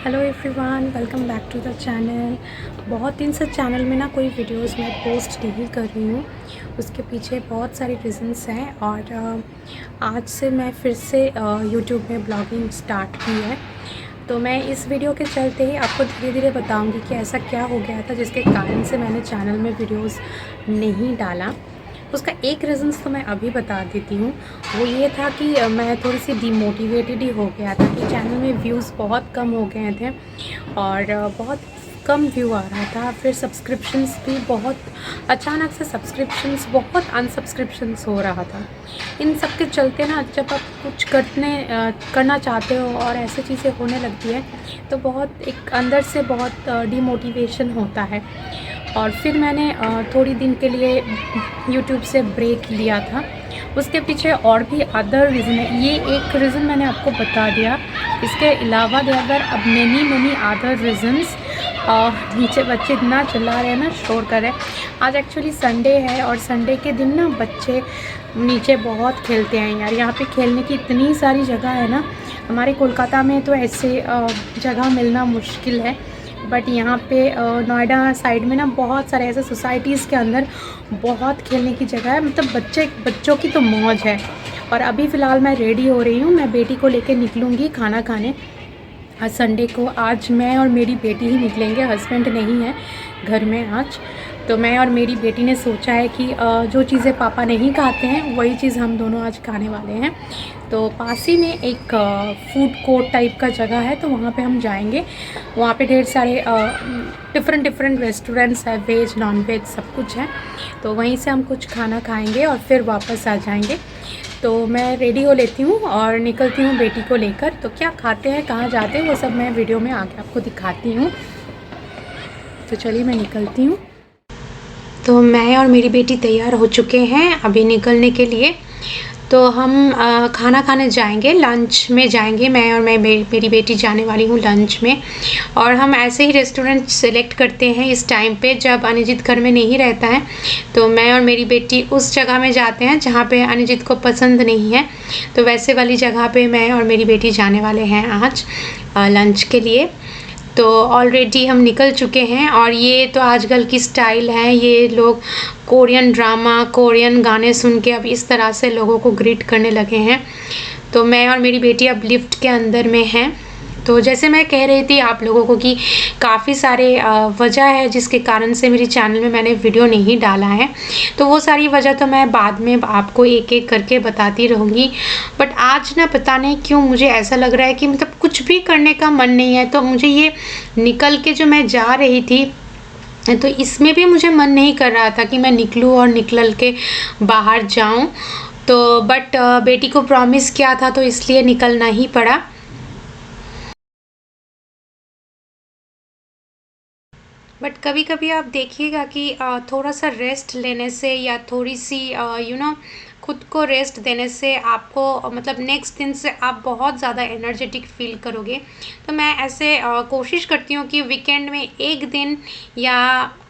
Hello everyone, welcome back to the channel. बहुत दिन से चैनल में ना कोई वीडियोस मैं पोस्ट नहीं कर रही हूँ। उसके पीछे बहुत सारे रीज़न्स हैं और आज से मैं फिर से यूट्यूब में ब्लॉगिंग स्टार्ट की है। तो मैं इस वीडियो के चलते ही आपको धीरे धीरे बताऊंगी कि ऐसा क्या हो गया था जिसके कारण से मैंने चैनल में वीडियोस नहीं डाला। उसका एक रीज़न्स तो मैं अभी बता देती हूँ। वो ये था कि मैं थोड़ी सी डिमोटिवेटेड ही हो गया था कि चैनल में व्यूज़ बहुत कम हो गए थे और बहुत कम व्यू आ रहा था। फिर सब्सक्रिप्शंस भी बहुत अचानक से सब्सक्रिप्शंस बहुत अनसब्सक्रिप्शंस हो रहा था। इन सब के चलते ना जब आप कुछ करना चाहते हो और ऐसी चीज़ें होने लगती है तो बहुत एक अंदर से बहुत डिमोटिवेशन होता है। और फिर मैंने थोड़ी दिन के लिए यूट्यूब से ब्रेक लिया था। उसके पीछे और भी अदर रीज़न है, ये एक रीज़न मैंने आपको बता दिया। इसके अलावा देयर अब मैनी अदर रीज़न्स। नीचे बच्चे इतना चिल्ला रहे हैं ना, शोर कर रहे हैं। आज एक्चुअली संडे है और संडे के दिन ना बच्चे नीचे बहुत खेलते हैं यार। यहाँ पे खेलने की इतनी सारी जगह है ना, हमारे कोलकाता में तो ऐसे जगह मिलना मुश्किल है। बट यहाँ पे नोएडा साइड में ना बहुत सारे ऐसे सोसाइटीज़ के अंदर बहुत खेलने की जगह है। मतलब बच्चों की तो मौज है। और अभी फ़िलहाल मैं रेडी हो रही हूँ, मैं बेटी को लेके निकलूँगी खाना खाने। आज संडे को आज मैं और मेरी बेटी ही निकलेंगे, हस्बैंड नहीं है घर में आज। तो मैं और मेरी बेटी ने सोचा है कि जो चीज़ें पापा नहीं खाते हैं वही चीज़ हम दोनों आज खाने वाले हैं। तो पास ही में एक फूड कोर्ट टाइप का जगह है, तो वहाँ पे हम जाएंगे। वहाँ पे ढेर सारे डिफरेंट रेस्टोरेंट्स है, वेज नॉन वेज सब कुछ है। तो वहीं से हम कुछ खाना खाएंगे और फिर वापस आ जाएंगे। तो मैं रेडी हो लेती हूँ और निकलती हूँ बेटी को लेकर। तो क्या खाते हैं, कहाँ जाते हैं, वो सब मैं वीडियो में आगे आपको दिखाती हूँ। तो चलिए मैं निकलती हूँ। तो मैं और मेरी बेटी तैयार हो चुके हैं अभी निकलने के लिए। तो हम खाना खाने जाएंगे, लंच में जाएंगे। मैं और मेरी बेटी जाने वाली हूँ लंच में। और हम ऐसे ही रेस्टोरेंट सेलेक्ट करते हैं इस टाइम पे जब अनिजित घर में नहीं रहता है। तो मैं और मेरी बेटी उस जगह में जाते हैं जहाँ पे अनिजित को पसंद नहीं है। तो वैसे वाली जगह पे मैं और मेरी बेटी जाने वाले हैं आज लंच के लिए। तो ऑलरेडी हम निकल चुके हैं और ये तो आजकल की स्टाइल है, ये लोग कोरियन ड्रामा कोरियन गाने सुन के अब इस तरह से लोगों को ग्रीट करने लगे हैं। तो मैं और मेरी बेटी अब लिफ्ट के अंदर में हैं। तो जैसे मैं कह रही थी आप लोगों को कि काफ़ी सारे वजह है जिसके कारण से मेरे चैनल में मैंने वीडियो नहीं डाला है। तो वो सारी वजह तो मैं बाद में आपको एक एक करके बताती रहूँगी। बट आज ना पता नहीं क्यों मुझे ऐसा लग रहा है कि मतलब कुछ भी करने का मन नहीं है। तो मुझे ये निकल के जो मैं जा रही थी तो इसमें भी मुझे मन नहीं कर रहा था कि मैं निकलूँ और निकल के बाहर जाऊँ। तो बट बेटी को प्रॉमिस किया था तो इसलिए निकलना ही पड़ा। बट कभी कभी आप देखिएगा कि थोड़ा सा रेस्ट लेने से या थोड़ी सी खुद को रेस्ट देने से आपको मतलब नेक्स्ट दिन से आप बहुत ज़्यादा एनर्जेटिक फील करोगे। तो मैं ऐसे कोशिश करती हूँ कि वीकेंड में एक दिन या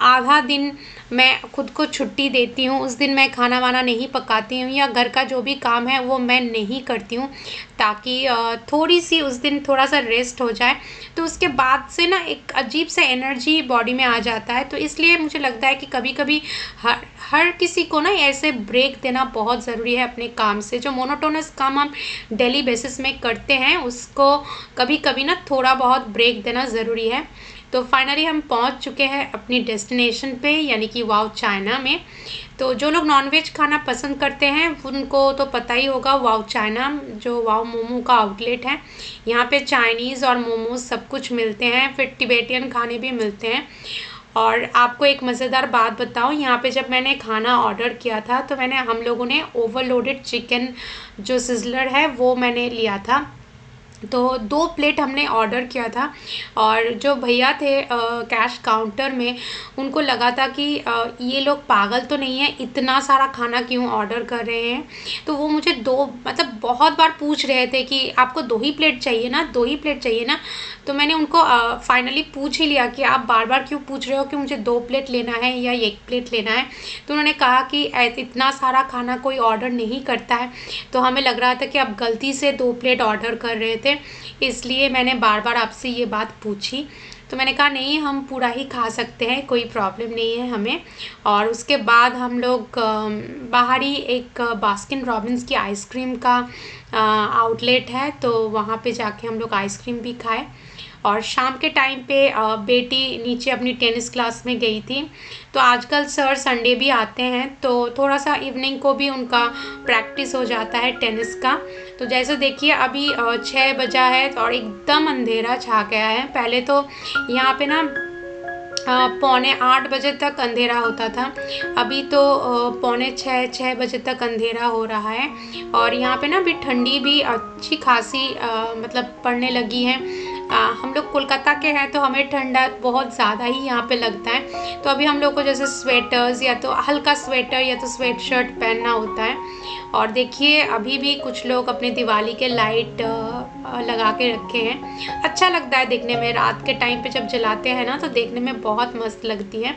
आधा दिन मैं खुद को छुट्टी देती हूँ। उस दिन मैं खाना वाना नहीं पकाती हूँ या घर का जो भी काम है वो मैं नहीं करती हूँ, ताकि थोड़ी सी उस दिन थोड़ा सा रेस्ट हो जाए। तो उसके बाद से ना एक अजीब सा एनर्जी बॉडी में आ जाता है। तो इसलिए मुझे लगता है कि कभी कभी हर किसी को ना ऐसे ब्रेक देना बहुत ज़रूरी है अपने काम से। जो मोनोटोनस काम हम डेली बेसिस में करते हैं उसको कभी कभी ना थोड़ा बहुत ब्रेक देना ज़रूरी है। तो फाइनली हम पहुंच चुके हैं अपनी डेस्टिनेशन पे, यानी कि वाओ चाइना में। तो जो लोग नॉनवेज खाना पसंद करते हैं उनको तो पता ही होगा, वाओ चाइना जो वाओ मोमो का आउटलेट है। यहाँ पे चाइनीज़ और मोमोज सब कुछ मिलते हैं, फिर तिबेटियन खाने भी मिलते हैं। और आपको एक मज़ेदार बात बताऊँ, यहाँ पे जब मैंने खाना ऑर्डर किया था तो हम लोगों ने ओवरलोडेड चिकन जो सिजलर है वो मैंने लिया था। तो 2 प्लेट हमने ऑर्डर किया था। और जो भैया थे कैश काउंटर में, उनको लगा था कि ये लोग पागल तो नहीं है, इतना सारा खाना क्यों ऑर्डर कर रहे हैं। तो वो मुझे मतलब बहुत बार पूछ रहे थे कि आपको 2 ही प्लेट चाहिए ना, 2 ही प्लेट चाहिए ना। तो मैंने उनको फाइनली पूछ ही लिया कि आप बार बार क्यों पूछ रहे हो कि मुझे 2 प्लेट लेना है या 1 प्लेट लेना है। तो उन्होंने कहा कि इतना सारा खाना कोई ऑर्डर नहीं करता है। तो हमें लग रहा था कि आप गलती से 2 प्लेट ऑर्डर कर रहे थे। थे, इसलिए मैंने बार बार आपसे ये बात पूछी। तो मैंने कहा नहीं, हम पूरा ही खा सकते हैं, कोई प्रॉब्लम नहीं है हमें। और उसके बाद हम लोग बाहर ही एक बास्किन रॉबिन्स की आइसक्रीम का आउटलेट है, तो वहाँ पे जाके हम लोग आइसक्रीम भी खाए। और शाम के टाइम पे बेटी नीचे अपनी टेनिस क्लास में गई थी। तो आजकल सर संडे भी आते हैं, तो थोड़ा सा इवनिंग को भी उनका प्रैक्टिस हो जाता है टेनिस का। तो जैसे देखिए अभी 6 बजा है और एकदम अंधेरा छा गया है। पहले तो यहाँ पे ना 7:45 बजे तक अंधेरा होता था, अभी तो 5:45-6 बजे तक अंधेरा हो रहा है। और यहाँ पे ना अभी ठंडी भी अच्छी खासी मतलब पड़ने लगी है। हम लोग कोलकाता के हैं तो हमें ठंडा बहुत ज़्यादा ही यहाँ पे लगता है। तो अभी हम लोग को जैसे स्वेटर्स या तो हल्का स्वेटर या तो स्वेट शर्ट पहनना होता है। और देखिए अभी भी कुछ लोग अपने दिवाली के लाइट लगा के रखे हैं। अच्छा लगता है देखने में, रात के टाइम पे जब जलाते हैं ना तो देखने में बहुत मस्त लगती है।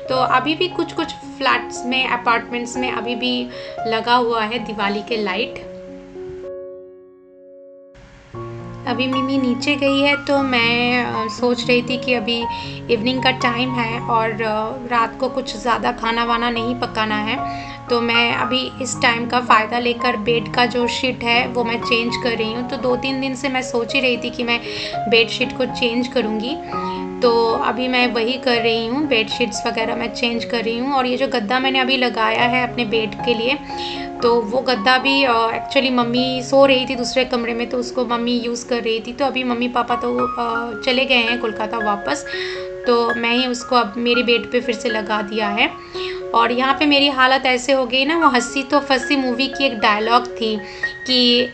तो अभी भी कुछ कुछ फ्लैट्स में, अपार्टमेंट्स में अभी भी लगा हुआ है दिवाली के लाइट। अभी मिमी नीचे गई है, तो मैं सोच रही थी कि अभी इवनिंग का टाइम है और रात को कुछ ज़्यादा खाना वाना नहीं पकाना है। तो मैं अभी इस टाइम का फ़ायदा लेकर बेड का जो शीट है वो मैं चेंज कर रही हूँ। तो 2-3 दिन से मैं सोच ही रही थी कि मैं बेड शीट को चेंज करूँगी, तो अभी मैं वही कर रही हूँ, बेड शीट्स वगैरह मैं चेंज कर रही हूँ। और ये जो गद्दा मैंने अभी लगाया है अपने बेड के लिए, तो वो गद्दा भी एक्चुअली मम्मी सो रही थी दूसरे कमरे में, तो उसको मम्मी यूज़ कर रही थी। तो अभी मम्मी पापा तो चले गए हैं कोलकाता वापस, तो मैं ही उसको अब मेरी बेड पे फिर से लगा दिया है। और यहाँ पे मेरी हालत ऐसे हो गई ना, वो हंसी तो फंसी मूवी की एक डायलॉग थी कि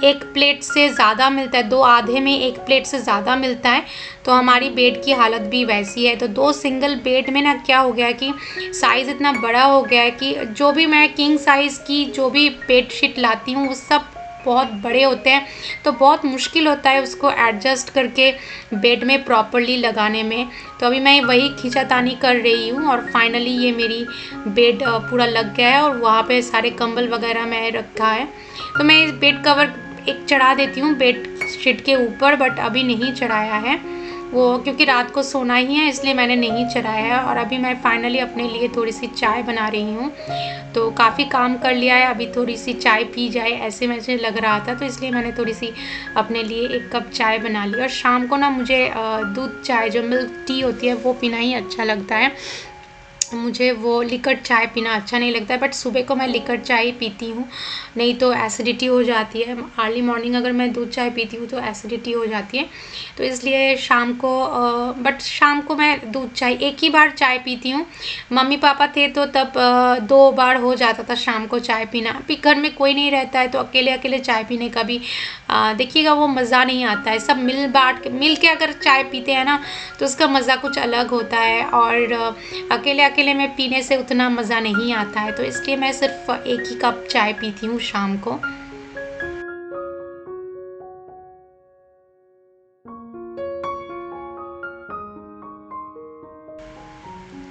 एक प्लेट से ज़्यादा मिलता है, 2 आधे में 1 प्लेट से ज़्यादा मिलता है। तो हमारी बेड की हालत भी वैसी है। तो 2 सिंगल बेड में ना क्या हो गया कि साइज़ इतना बड़ा हो गया है कि जो भी मैं किंग साइज़ की जो भी बेड शीट लाती हूँ वो सब बहुत बड़े होते हैं। तो बहुत मुश्किल होता है उसको एडजस्ट करके बेड में प्रॉपरली लगाने में। तो अभी मैं वही खींचातानी कर रही हूँ और फाइनली ये मेरी बेड पूरा लग गया है। और वहाँ पे सारे कंबल वगैरह मैं रखा है। तो मैं इस बेड कवर एक चढ़ा देती हूँ बेड शीट के ऊपर, बट अभी नहीं चढ़ाया है वो, क्योंकि रात को सोना ही है इसलिए मैंने नहीं चढ़ाया है। और अभी मैं फाइनली अपने लिए थोड़ी सी चाय बना रही हूँ। तो काफ़ी काम कर लिया है, अभी थोड़ी सी चाय पी जाए ऐसे मुझे लग रहा था, तो इसलिए मैंने थोड़ी सी अपने लिए 1 कप चाय बना ली। और शाम को ना मुझे दूध चाय जो मिल्क टी होती है वो पीना ही अच्छा लगता है, मुझे वो लिक्विड चाय पीना अच्छा नहीं लगता है। बट सुबह को मैं लिक्विड चाय ही पीती हूँ, नहीं तो एसिडिटी हो जाती है। अर्ली मॉर्निंग अगर मैं दूध चाय पीती हूँ तो एसिडिटी हो जाती है। तो इसलिए शाम को बट शाम को मैं दूध चाय 1 ही बार चाय पीती हूँ। मम्मी पापा थे तो तब 2 बार हो जाता था शाम को चाय पीना। अभी घर में कोई नहीं रहता है तो अकेले अकेले चाय पीने का भी देखिएगा वो मज़ा नहीं आता है। सब मिल के अगर चाय पीते हैं ना तो उसका मज़ा कुछ अलग होता है, और अकेले अकेले में पीने से उतना मज़ा नहीं आता है। तो इसलिए मैं सिर्फ 1 ही कप चाय पीती हूँ शाम को।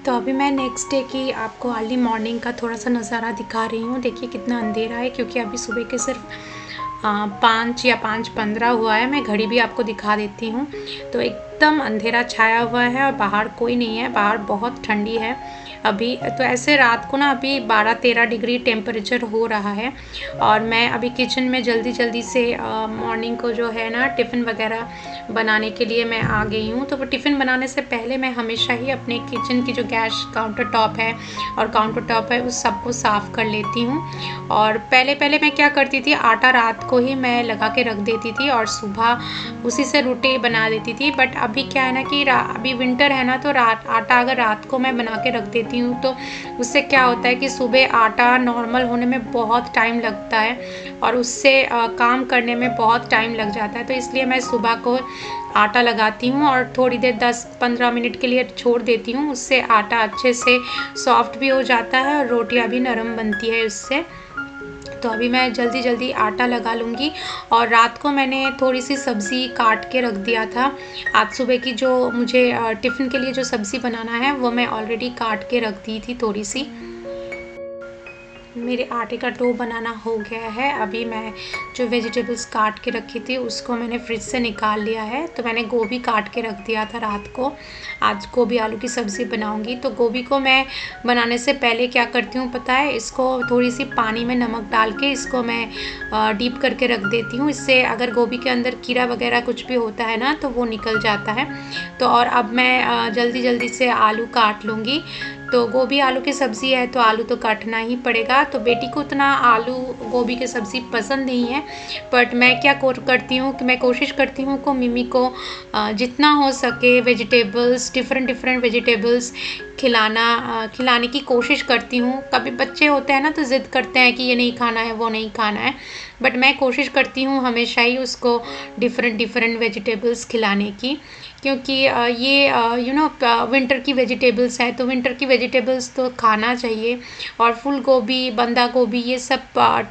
तो अभी मैं नेक्स्ट डे की आपको अर्ली मॉर्निंग का थोड़ा सा नज़ारा दिखा रही हूँ। देखिए कितना अंधेरा है, क्योंकि अभी सुबह के सिर्फ 5 या 5:15 हुआ है। मैं घड़ी भी आपको दिखा देती हूँ। तो एकदम अंधेरा छाया हुआ है और बाहर कोई नहीं है, बाहर बहुत ठंडी है अभी। तो ऐसे रात को ना अभी 12-13 डिग्री टेम्परेचर हो रहा है। और मैं अभी किचन में जल्दी से मॉर्निंग को जो है ना टिफ़िन वगैरह बनाने के लिए मैं आ गई हूँ। तो वो टिफ़िन बनाने से पहले मैं हमेशा ही अपने किचन की जो गैस काउंटर टॉप है और काउंटर टॉप है उस सबको साफ़ कर लेती हूँ। और पहले मैं क्या करती थी, आटा रात को ही मैं लगा के रख देती थी और सुबह उसी से रोटी बना देती थी। बट अभी क्या है ना कि अभी विंटर है ना, तो आटा अगर रात को मैं बना के रख देती हूँ तो उससे क्या होता है कि सुबह आटा नॉर्मल होने में बहुत टाइम लगता है और उससे काम करने में बहुत टाइम लग जाता है। तो इसलिए मैं सुबह को आटा लगाती हूँ और थोड़ी देर 10-15 मिनट के लिए छोड़ देती हूँ, उससे आटा अच्छे से सॉफ्ट भी हो जाता है और रोटियाँ भी नरम बनती है उससे। तो अभी मैं जल्दी आटा लगा लूँगी। और रात को मैंने थोड़ी सी सब्ज़ी काट के रख दिया था। आज सुबह की जो मुझे टिफ़िन के लिए जो सब्ज़ी बनाना है वो मैं ऑलरेडी काट के रख दी थी थोड़ी सी। मेरे आटे का डो बनाना हो गया है। अभी मैं जो वेजिटेबल्स काट के रखी थी उसको मैंने फ्रिज से निकाल लिया है। तो मैंने गोभी काट के रख दिया था रात को। आज गोभी आलू की सब्ज़ी बनाऊंगी। तो गोभी को मैं बनाने से पहले क्या करती हूँ पता है, इसको थोड़ी सी पानी में नमक डाल के इसको मैं डीप करके रख देती हूँ। इससे अगर गोभी के अंदर कीड़ा वगैरह कुछ भी होता है ना तो वो निकल जाता है। तो और अब मैं जल्दी जल्दी से आलू काट लूँगी। तो गोभी आलू की सब्ज़ी है तो आलू तो काटना ही पड़ेगा। तो बेटी को उतना आलू गोभी की सब्ज़ी पसंद नहीं है, बट मैं क्या करती हूँ कि मैं कोशिश करती हूँ कि मिमी को जितना हो सके वेजिटेबल्स, डिफरेंट डिफरेंट वेजिटेबल्स खिलाने की कोशिश करती हूँ। कभी बच्चे होते हैं ना तो ज़िद करते हैं कि ये नहीं खाना है वो नहीं खाना है, बट मैं कोशिश करती हूँ हमेशा ही उसको डिफरेंट डिफरेंट वेजिटेबल्स खिलाने की। क्योंकि ये विंटर की वेजिटेबल्स है तो विंटर की वेजिटेबल्स तो खाना चाहिए। और फूल गोभी, बंदा गोभी, ये सब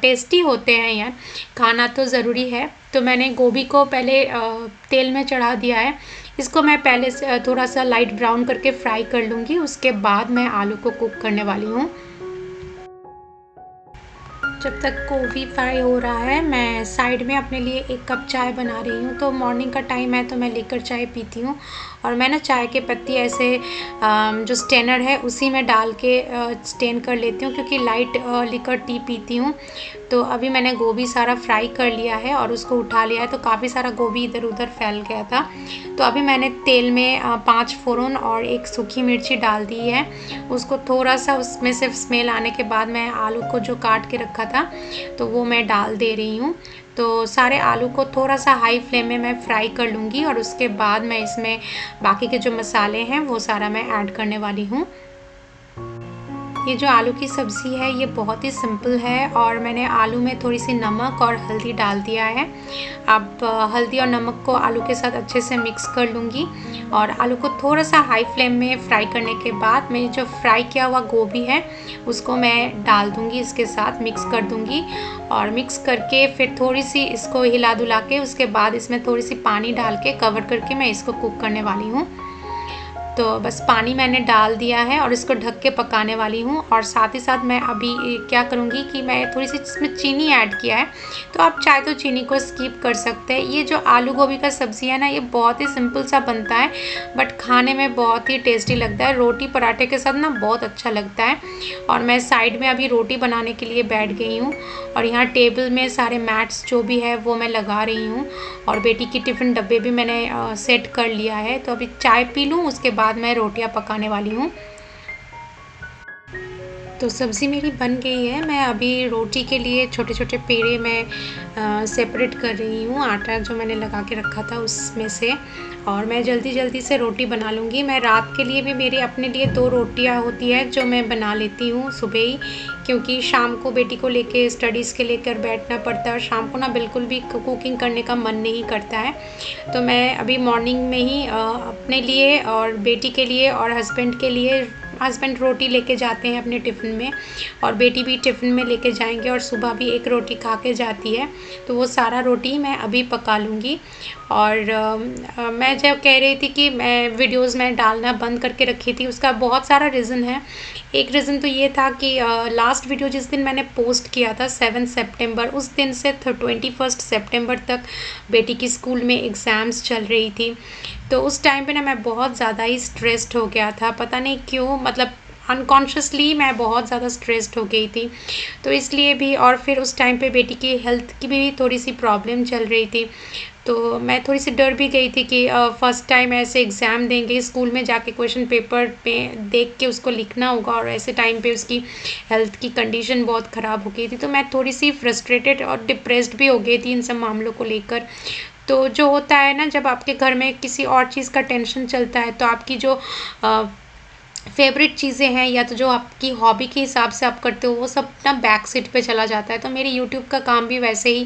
टेस्टी होते हैं यार, खाना तो ज़रूरी है। तो मैंने गोभी को पहले तेल में चढ़ा दिया है। इसको मैं पहले से थोड़ा सा लाइट ब्राउन करके फ्राई कर लूँगी, उसके बाद मैं आलू को कुक करने वाली हूँ। जब तक गोभी फ्राई हो रहा है मैं साइड में अपने लिए 1 कप चाय बना रही हूँ। तो मॉर्निंग का टाइम है तो मैं लेकर चाय पीती हूँ। और मैं ना चाय के पत्ती ऐसे जो स्टेनर है उसी में डाल के स्टेन कर लेती हूँ, क्योंकि लाइट लिकर टी पीती हूँ। तो अभी मैंने गोभी सारा फ्राई कर लिया है और उसको उठा लिया है। तो काफ़ी सारा गोभी इधर उधर फैल गया था। तो अभी मैंने तेल में 5 फ़ोरन और 1 सूखी मिर्ची डाल दी है। उसको थोड़ा सा उसमें से स्मेल आने के बाद मैं आलू को जो काट के रखा था तो वो मैं डाल दे रही हूँ। तो सारे आलू को थोड़ा सा हाई फ्लेम में मैं फ्राई कर लूँगी और उसके बाद मैं इसमें बाकी के जो मसाले हैं वो सारा मैं ऐड करने वाली हूँ। ये जो आलू की सब्ज़ी है ये बहुत ही सिंपल है और मैंने आलू में थोड़ी सी नमक और हल्दी डाल दिया है। अब हल्दी और नमक को आलू के साथ अच्छे से मिक्स कर लूँगी और आलू को थोड़ा सा हाई फ्लेम में फ्राई करने के बाद मेरी जो फ्राई किया हुआ गोभी है उसको मैं डाल दूँगी, इसके साथ मिक्स कर दूँगी। और मिक्स करके फिर थोड़ी सी इसको हिला दुला के उसके बाद इसमें थोड़ी सी पानी डाल के कवर करके मैं इसको कुक करने वाली हूँ। तो बस पानी मैंने डाल दिया है और इसको ढक के पकाने वाली हूँ। और साथ ही साथ मैं अभी क्या करूँगी कि मैं थोड़ी सी इसमें चीनी ऐड किया है, तो आप चाहे तो चीनी को स्किप कर सकते हैं। ये जो आलू गोभी का सब्ज़ी है ना ये बहुत ही सिंपल सा बनता है, बट खाने में बहुत ही टेस्टी लगता है। रोटी पराठे के साथ ना बहुत अच्छा लगता है। और मैं साइड में अभी रोटी बनाने के लिए बैठ गई हूँ और यहाँ टेबल में सारे मैट्स जो भी है वो मैं लगा रही हूँ। और बेटी की टिफ़िन डब्बे भी मैंने सेट कर लिया है। तो अभी चाय पी लूँ उसके बाद मैं रोटियां पकाने वाली हूँ। तो सब्ज़ी मेरी बन गई है। मैं अभी रोटी के लिए छोटे छोटे पेड़े मैं सेपरेट कर रही हूँ, आटा जो मैंने लगा के रखा था उसमें से। और मैं जल्दी जल्दी से रोटी बना लूँगी। मैं रात के लिए भी मेरे अपने लिए 2 रोटियाँ होती है जो मैं बना लेती हूँ सुबह ही, क्योंकि शाम को बेटी को लेके स्टडीज़ के लेकर बैठना पड़ता है और शाम को ना बिल्कुल भी कुकिंग करने का मन नहीं करता है। तो मैं अभी मॉर्निंग में ही अपने लिए और बेटी के लिए और हस्बैंड के लिए, हस्बैंड रोटी लेके जाते हैं अपने टिफ़िन में और बेटी भी टिफ़िन में लेके जाएंगे और सुबह भी 1 रोटी खा के जाती है। तो वो सारा रोटी मैं अभी पका लूँगी। और मैं जब कह रही थी कि मैं वीडियोस में डालना बंद करके रखी थी उसका बहुत सारा रीज़न है। एक रीज़न तो ये था कि लास्ट वीडियो जिस दिन मैंने पोस्ट किया था 7 सितंबर, उस दिन से 21 सितंबर तक बेटी की स्कूल में एग्ज़ाम्स चल रही थी। तो उस टाइम पे ना मैं बहुत ज़्यादा ही स्ट्रेस्ड हो गया था, पता नहीं क्यों, मतलब अनकॉन्शियसली मैं बहुत ज़्यादा स्ट्रेस्ड हो गई थी। तो इसलिए भी, और फिर उस टाइम पे बेटी की हेल्थ की भी थोड़ी सी प्रॉब्लम चल रही थी। तो मैं थोड़ी सी डर भी गई थी कि फ़र्स्ट टाइम ऐसे एग्ज़ाम देंगे, स्कूल में जाके क्वेश्चन पेपर पे देख के उसको लिखना होगा और ऐसे टाइम पे उसकी हेल्थ की कंडीशन बहुत ख़राब हो गई थी। तो मैं थोड़ी सी फ्रस्ट्रेटेड और डिप्रेस्ड भी हो गई थी इन सब मामलों को लेकर। तो जो होता है ना, जब आपके घर में किसी और चीज़ का टेंशन चलता है तो आपकी जो फेवरेट चीज़ें हैं या तो जो आपकी हॉबी के हिसाब से आप करते हो वो सब ना बैक सीट पे चला जाता है। तो मेरी यूट्यूब का काम भी वैसे ही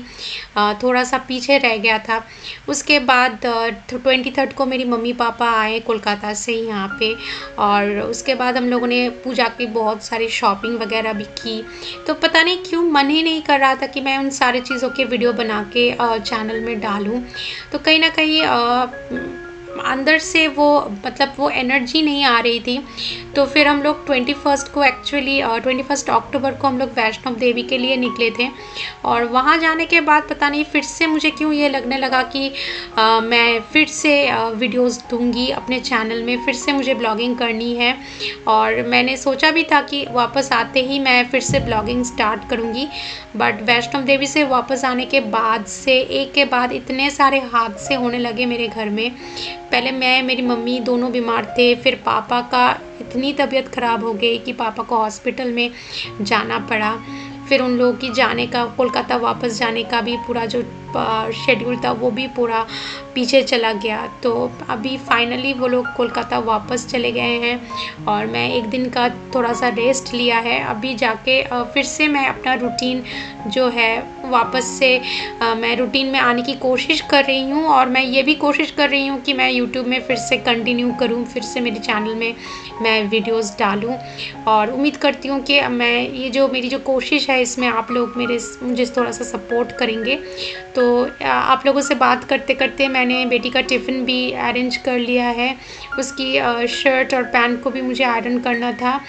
थोड़ा सा पीछे रह गया था। उसके बाद 23 को मेरी मम्मी पापा आए कोलकाता से ही यहाँ पे, और उसके बाद हम लोगों ने पूजा की बहुत सारी शॉपिंग वगैरह भी की। तो पता नहीं क्यों मन ही नहीं कर रहा था कि मैं उन सारी चीज़ों के वीडियो बना के चैनल में डालूँ। तो कहीं ना कहीं अंदर से वो मतलब वो एनर्जी नहीं आ रही थी। तो फिर हम लोग 21 को एक्चुअली 21 अक्टूबर को हम लोग वैष्णो देवी के लिए निकले थे। और वहाँ जाने के बाद पता नहीं फिर से मुझे क्यों ये लगने लगा कि मैं फिर से वीडियोस दूंगी अपने चैनल में, फिर से मुझे ब्लॉगिंग करनी है। और मैंने सोचा भी था कि वापस आते ही मैं फिर से ब्लॉगिंग स्टार्ट करूँगी। बट वैष्णो देवी से वापस आने के बाद से एक के बाद इतने सारे हादसे होने लगे मेरे घर में। पहले मैं मेरी मम्मी दोनों बीमार थे, फिर पापा का इतनी तबीयत ख़राब हो गई कि पापा को हॉस्पिटल में जाना पड़ा। फिर उन लोगों की जाने का, कोलकाता वापस जाने का भी पूरा जो शेड्यूल था वो भी पूरा पीछे चला गया। तो अभी फाइनली वो लोग कोलकाता वापस चले गए हैं और मैं एक दिन का थोड़ा सा रेस्ट लिया है। अभी जाके फिर से मैं अपना रूटीन जो है वापस से मैं रूटीन में आने की कोशिश कर रही हूँ। और मैं ये भी कोशिश कर रही हूँ कि मैं यूट्यूब में फिर से कंटिन्यू करूँ, फिर से मेरे चैनल में मैं वीडियोस डालूँ। और उम्मीद करती हूँ कि मैं ये जो मेरी जो कोशिश है इसमें आप लोग मुझे थोड़ा सा सपोर्ट करेंगे। तो आप लोगों से बात करते करते मैंने बेटी का टिफ़िन भी अरेंज कर लिया है। उसकी शर्ट और पैंट को भी मुझे आयरन करना था।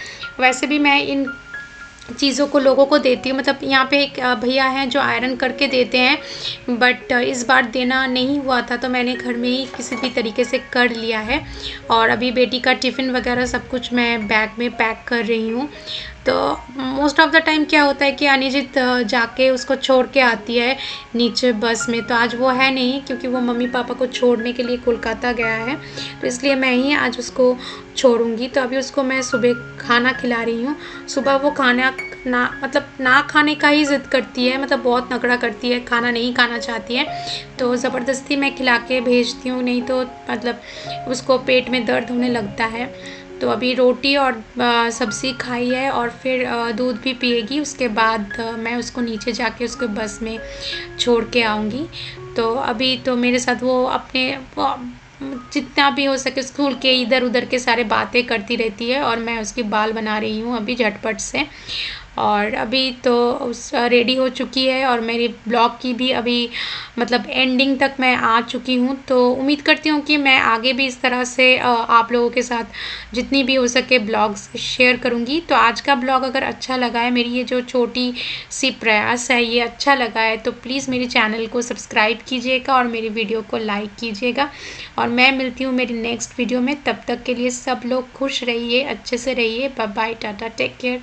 वैसे भी मैं इन चीज़ों को लोगों को देती हूँ, मतलब यहाँ पे एक भैया हैं जो आयरन करके देते हैं, बट इस बार देना नहीं हुआ था तो मैंने घर में ही किसी भी तरीके से कर लिया है। और अभी बेटी का टिफ़िन वगैरह सब कुछ मैं बैग में पैक कर रही हूँ। तो मोस्ट ऑफ़ द टाइम क्या होता है कि अनिजित जाके उसको छोड़ के आती है नीचे बस में। तो आज वो है नहीं क्योंकि वो मम्मी पापा को छोड़ने के लिए कोलकाता गया है, तो इसलिए मैं ही आज उसको छोड़ूंगी। तो अभी उसको मैं सुबह खाना खिला रही हूँ। सुबह वो खाना ना खाने का ही ज़िद करती है, मतलब बहुत नखरा करती है, खाना नहीं खाना चाहती है। तो ज़बरदस्ती मैं खिला के भेजती हूँ, नहीं तो मतलब उसको पेट में दर्द होने लगता है। तो अभी रोटी और सब्ज़ी खाई है और फिर दूध भी पिएगी। उसके बाद मैं उसको नीचे जाके उसको बस में छोड़ के आऊँगी। तो अभी तो मेरे साथ वो अपने जितना भी हो सके स्कूल के इधर उधर के सारे बातें करती रहती है और मैं उसकी बाल बना रही हूँ अभी झटपट से। और अभी तो रेडी हो चुकी है और मेरी ब्लॉग की भी अभी मतलब एंडिंग तक मैं आ चुकी हूँ। तो उम्मीद करती हूँ कि मैं आगे भी इस तरह से आप लोगों के साथ जितनी भी हो सके ब्लॉग्स शेयर करूँगी। तो आज का ब्लॉग अगर अच्छा लगा है, मेरी ये जो छोटी सी प्रयास है ये अच्छा लगा है, तो प्लीज़ मेरे चैनल को सब्सक्राइब कीजिएगा और मेरी वीडियो को लाइक कीजिएगा। और मैं मिलती हूँ मेरी नेक्स्ट वीडियो में। तब तक के लिए सब लोग खुश रहिए, अच्छे से रहिए। Bye bye, tata, take care.